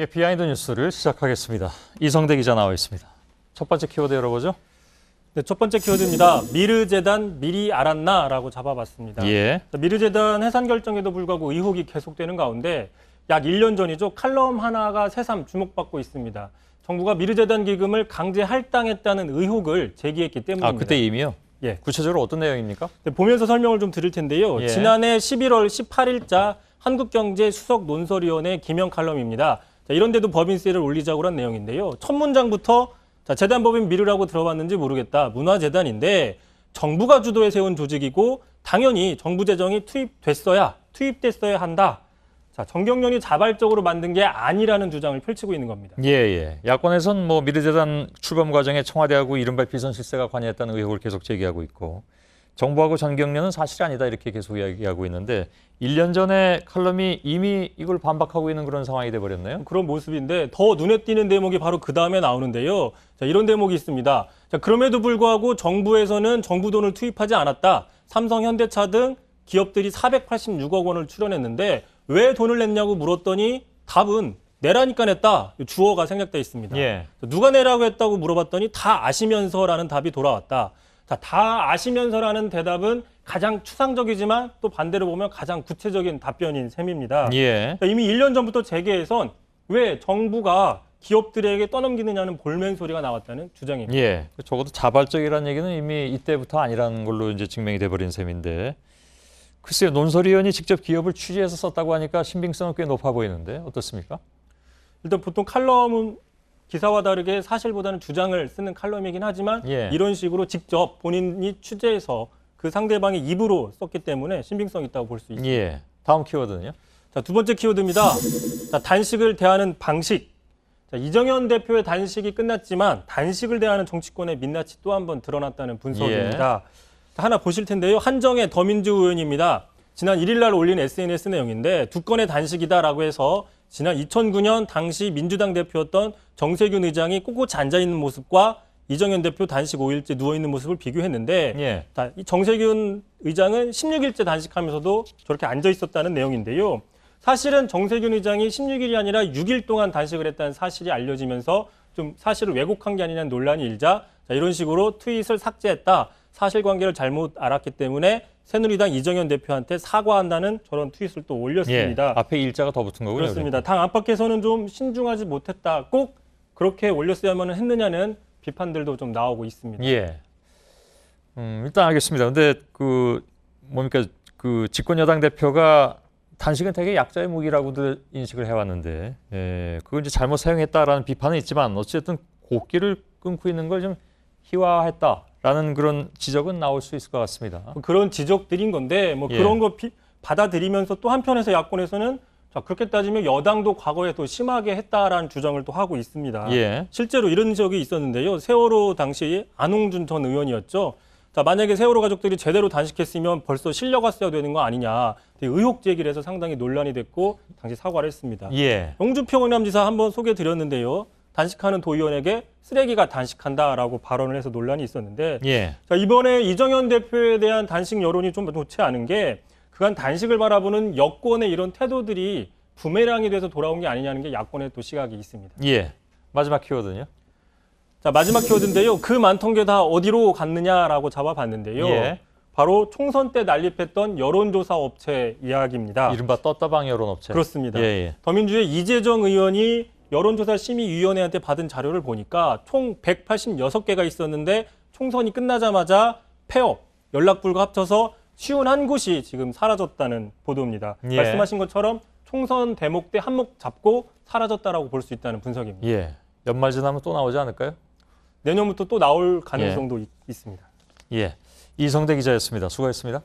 예, 비하인드 뉴스를 시작하겠습니다. 이성대 기자 나와 있습니다. 첫 번째 키워드 열어보죠. 네, 첫 번째 키워드입니다. 미르재단 미리 알았나라고 잡아봤습니다. 예. 미르재단 해산 결정에도 불구하고 의혹이 계속되는 가운데 약 1년 전이죠. 칼럼 하나가 새삼 주목받고 있습니다. 정부가 미르재단 기금을 강제 할당했다는 의혹을 제기했기 때문입니다. 아, 그때 이미요? 예. 구체적으로 어떤 내용입니까? 네, 보면서 설명을 좀 드릴 텐데요. 예. 지난해 11월 18일자 한국경제 수석 논설위원회 기명 칼럼입니다. 자, 이런데도 법인세를 올리자고 한 내용인데요. 첫 문장부터 재단법인 미르라고 들어봤는지 모르겠다. 문화재단인데 정부가 주도해 세운 조직이고 당연히 정부 재정이 투입됐어야 한다. 자, 정경련이 자발적으로 만든 게 아니라는 주장을 펼치고 있는 겁니다. 예. 야권에선 미르재단 출범 과정에 청와대하고 이른바 비선실세가 관여했다는 의혹을 계속 제기하고 있고 정부하고 전경련은 사실이 아니다 이렇게 계속 이야기하고 있는데 1년 전에 칼럼이 이미 이걸 반박하고 있는 그런 상황이 돼버렸네요. 그런 모습인데 더 눈에 띄는 대목이 바로 그 다음에 나오는데요. 자, 이런 대목이 있습니다. 자, 그럼에도 불구하고 정부에서는 정부 돈을 투입하지 않았다. 삼성, 현대차 등 기업들이 486억 원을 출연했는데 왜 돈을 냈냐고 물었더니 답은 내라니까 냈다. 주어가 생략돼 있습니다. 예. 누가 내라고 했다고 물어봤더니 다 아시면서라는 답이 돌아왔다. 자, 다 아시면서라는 대답은 가장 추상적이지만 또 반대로 보면 가장 구체적인 답변인 셈입니다. 예. 자, 이미 1년 전부터 재계에선 왜 정부가 기업들에게 떠넘기느냐는 볼멘 소리가 나왔다는 주장입니다. 예. 적어도 자발적이라는 얘기는 이미 이때부터 아니라는 걸로 이제 증명이 돼버린 셈인데 글쎄요, 논설위원이 직접 기업을 취재해서 썼다고 하니까 신빙성은 꽤 높아 보이는데 어떻습니까? 일단 보통 칼럼은 기사와 다르게 사실보다는 주장을 쓰는 칼럼이긴 하지만 예. 이런 식으로 직접 본인이 취재해서 그 상대방의 입으로 썼기 때문에 신빙성이 있다고 볼 수 있습니다. 예. 다음 키워드는요? 자, 두 번째 키워드입니다. 자, 단식을 대하는 방식. 자, 이정현 대표의 단식이 끝났지만 단식을 대하는 정치권의 민낯이 또 한 번 드러났다는 분석입니다. 자, 하나 보실 텐데요. 한정혜 더민주 의원입니다. 지난 1일 날 올린 SNS 내용인데 두 건의 단식이다라고 해서 지난 2009년 당시 민주당 대표였던 정세균 의장이 꼿꼿이 앉아있는 모습과 이정현 대표 단식 5일째 누워있는 모습을 비교했는데 예. 자, 이 정세균 의장은 16일째 단식하면서도 저렇게 앉아있었다는 내용인데요. 사실은 정세균 의장이 16일이 아니라 6일 동안 단식을 했다는 사실이 알려지면서 좀 사실을 왜곡한 게 아니냐는 논란이 일자 자, 이런 식으로 트윗을 삭제했다. 사실관계를 잘못 알았기 때문에 새누리당 이정현 대표한테 사과한다는 저런 트윗을 또 올렸습니다. 예. 앞에 일자가 더 붙은 거군요. 그렇습니다. 당 안팎에서는 좀 신중하지 못했다. 꼭 그렇게 올렸어야만 했느냐는 비판들도 좀 나오고 있습니다. 예. 일단 알겠습니다. 근데 집권 여당 대표가 단식은 되게 약자의 무기라고도 인식을 해왔는데, 그걸 이제 잘못 사용했다라는 비판은 있지만 어쨌든 곡기를 끊고 있는 걸 좀 희화했다라는 그런 지적은 나올 수 있을 것 같습니다. 그런 지적들인 건데 예. 그런 거 받아들이면서 또 한편에서 야권에서는 자, 그렇게 따지면 여당도 과거에 또 심하게 했다라는 주장을 또 하고 있습니다. 예. 실제로 이런 적이 있었는데요. 세월호 당시 안홍준 전 의원이었죠. 자, 만약에 세월호 가족들이 제대로 단식했으면 벌써 실려갔어야 되는 거 아니냐. 의혹 제기를 해서 상당히 논란이 됐고 당시 사과를 했습니다. 예. 영주표 경남지사 한번 소개드렸는데요. 단식하는 도의원에게 쓰레기가 단식한다라고 발언을 해서 논란이 있었는데 예. 자, 이번에 이정현 대표에 대한 단식 여론이 좀 좋지 않은 게 그간 단식을 바라보는 여권의 이런 태도들이 부메랑이 돼서 돌아온 게 아니냐는 게 야권의 또 시각이 있습니다. 예. 마지막 키워드는요? 자, 마지막 키워드인데요. 그 많던 게 다 어디로 갔느냐라고 잡아봤는데요. 예. 바로 총선 때 난립했던 여론조사 업체 이야기입니다. 이른바 떴다방 여론업체. 그렇습니다. 예. 더민주의 이재정 의원이 여론조사 심의위원회한테 받은 자료를 보니까 총 186개가 있었는데 총선이 끝나자마자 폐업, 연락불가 합쳐서 51곳이 지금 사라졌다는 보도입니다. 예. 말씀하신 것처럼 총선 대목 때 한몫 잡고 사라졌다라고 볼 수 있다는 분석입니다. 예. 연말 지나면 또 나오지 않을까요? 내년부터 또 나올 가능성도 있습니다. 예. 이성대 기자였습니다. 수고했습니다.